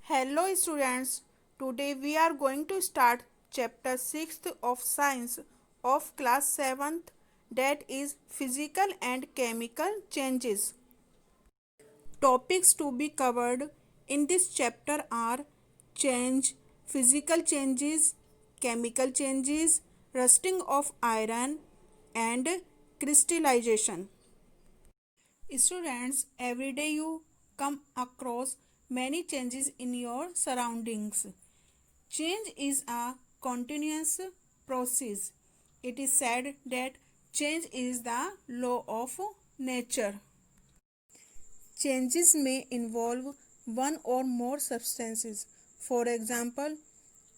Hello students, today we are going to start chapter 6th of science of class 7th, that is physical and chemical changes. Topics to be covered in this chapter are change, physical changes, chemical changes, rusting of iron and crystallization. Students, every day you come across many changes in your surroundings. Change is a continuous process. It is said that change is the law of nature. Changes may involve one or more substances. For example,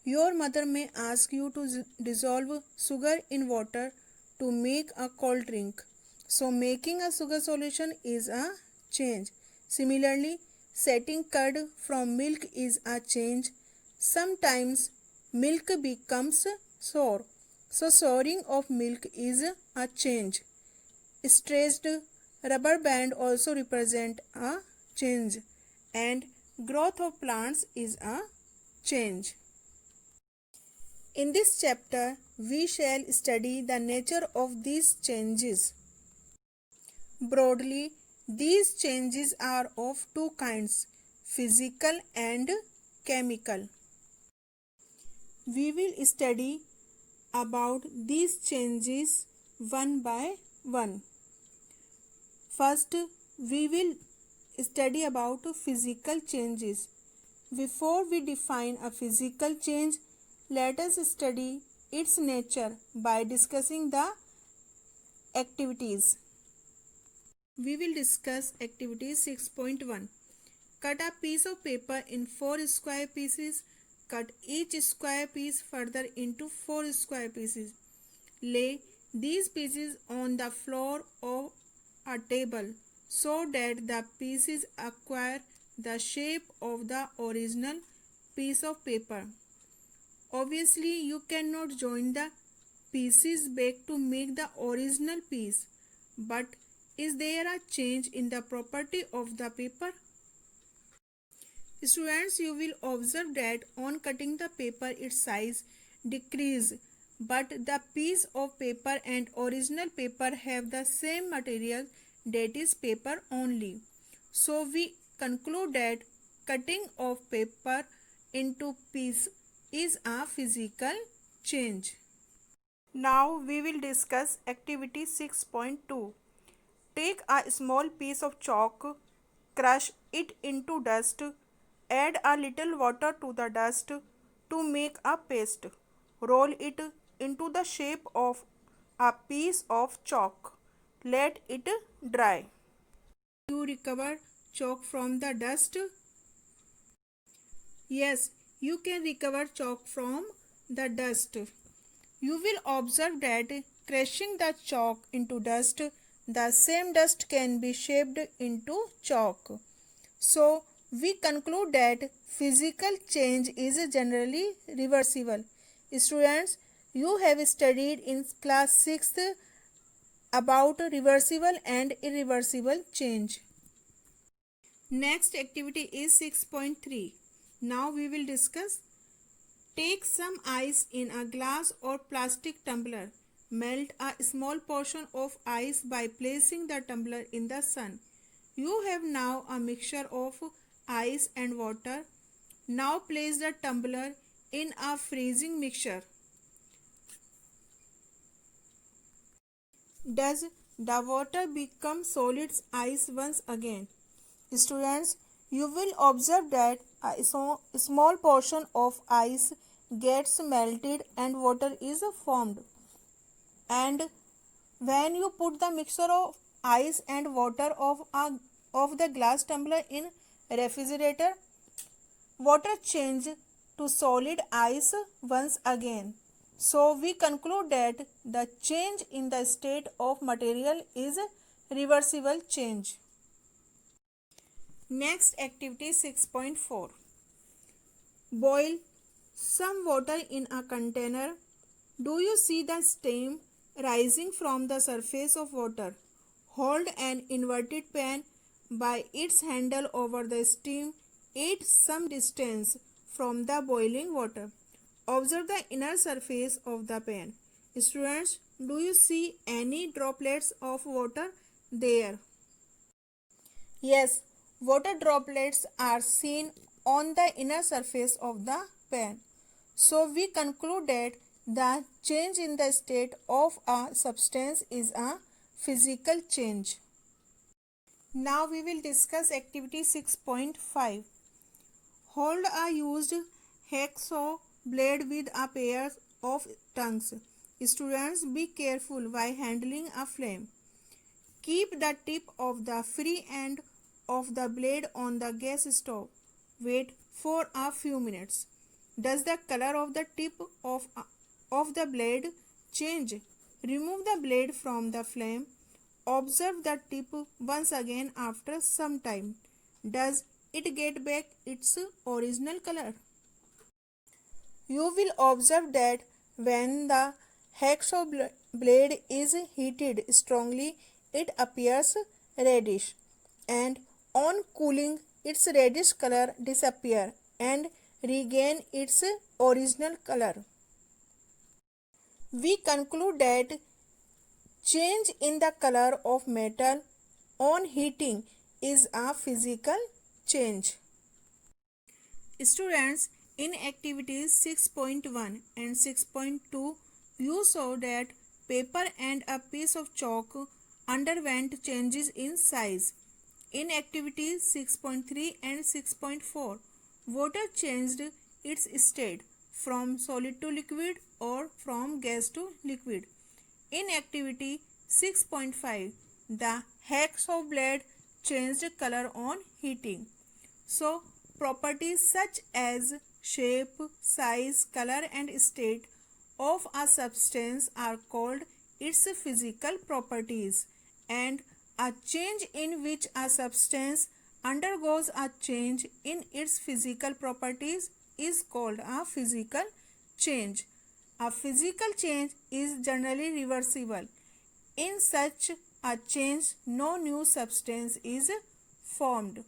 your mother may ask you to dissolve sugar in water to make a cold drink. So, making a sugar solution is a change. Similarly, setting curd from milk is a change. Sometimes milk becomes sour. So, souring of milk is a change. Stretched rubber band also represent a change, and growth of plants is a change. In this chapter, we shall study the nature of these changes. Broadly, these changes are of two kinds, physical and chemical. We will study about these changes one by one. First, we will study about physical changes. Before we define a physical change, let us study its nature by discussing the activities. We will discuss activity 6.1. Cut a piece of paper in 4 square pieces. Cut each square piece further into 4 square pieces. Lay these pieces on the floor of a table so that the pieces acquire the shape of the original piece of paper. Obviously, you cannot join the pieces back to make the original piece, but is there a change in the property of the paper? Students, you will observe that on cutting the paper its size decrease, but the piece of paper and original paper have the same material, that is paper only. So we conclude that cutting of paper into piece is a physical change. Now we will discuss activity 6.2. Take a small piece of chalk, crush it into dust, add a little water to the dust to make a paste. Roll it into the shape of a piece of chalk. Let it dry. You recover chalk from the dust? Yes, you can recover chalk from the dust. You will observe that crushing the chalk into dust, the same dust can be shaped into chalk. So, we conclude that physical change is generally reversible. Students, you have studied in class 6th about reversible and irreversible change. Next activity is 6.3. Now we will discuss. Take some ice in a glass or plastic tumbler. Melt a small portion of ice by placing the tumbler in the sun. You have now a mixture of ice and water. Now place the tumbler in a freezing mixture. Does the water become solid ice once again? Students, you will observe that a small portion of ice gets melted and water is formed. And when you put the mixture of ice and water of the glass tumbler in refrigerator, water change to solid ice once again. So we conclude that the change in the state of material is reversible change. Next activity 6.4. Boil some water in a container. Do you see the steam rising from the surface of water? Hold an inverted pan by its handle over the steam. it some distance from the boiling water. Observe the inner surface of the pan. Students, do you see any droplets of water there? Yes, water droplets are seen on the inner surface of the pan. So we conclude that the change in the state of a substance is a physical change. Now we will discuss activity 6.5. Hold a used hacksaw blade with a pair of tongues. Students, be careful while handling a flame. Keep the tip of the free end of the blade on the gas stove. Wait for a few minutes. Does the color of the tip of the blade change? Remove the blade from the flame. Observe the tip once again after some time. Does it get back its original color? You will observe that when the hacksaw blade is heated strongly, it appears reddish, and on cooling, its reddish color disappears and regain its original color. We conclude that change in the color of metal on heating is a physical change. Students, in activities 6.1 and 6.2, you saw that paper and a piece of chalk underwent changes in size. In activities 6.3 and 6.4, water changed its state from solid to liquid or from gas to liquid. In activity 6.5, the hacksaw blade changed color on heating. So, properties such as shape, size, color and state of a substance are called its physical properties, and a change in which a substance undergoes a change in its physical properties is called a physical change. A physical change is generally reversible. In such a change, no new substance is formed.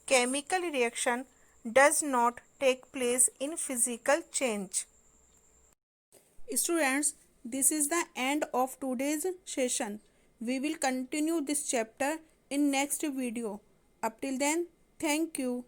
Chemical reaction does not take place in physical change. Students, this is the end of today's session. We will continue this chapter in next video. Up till then, thank you.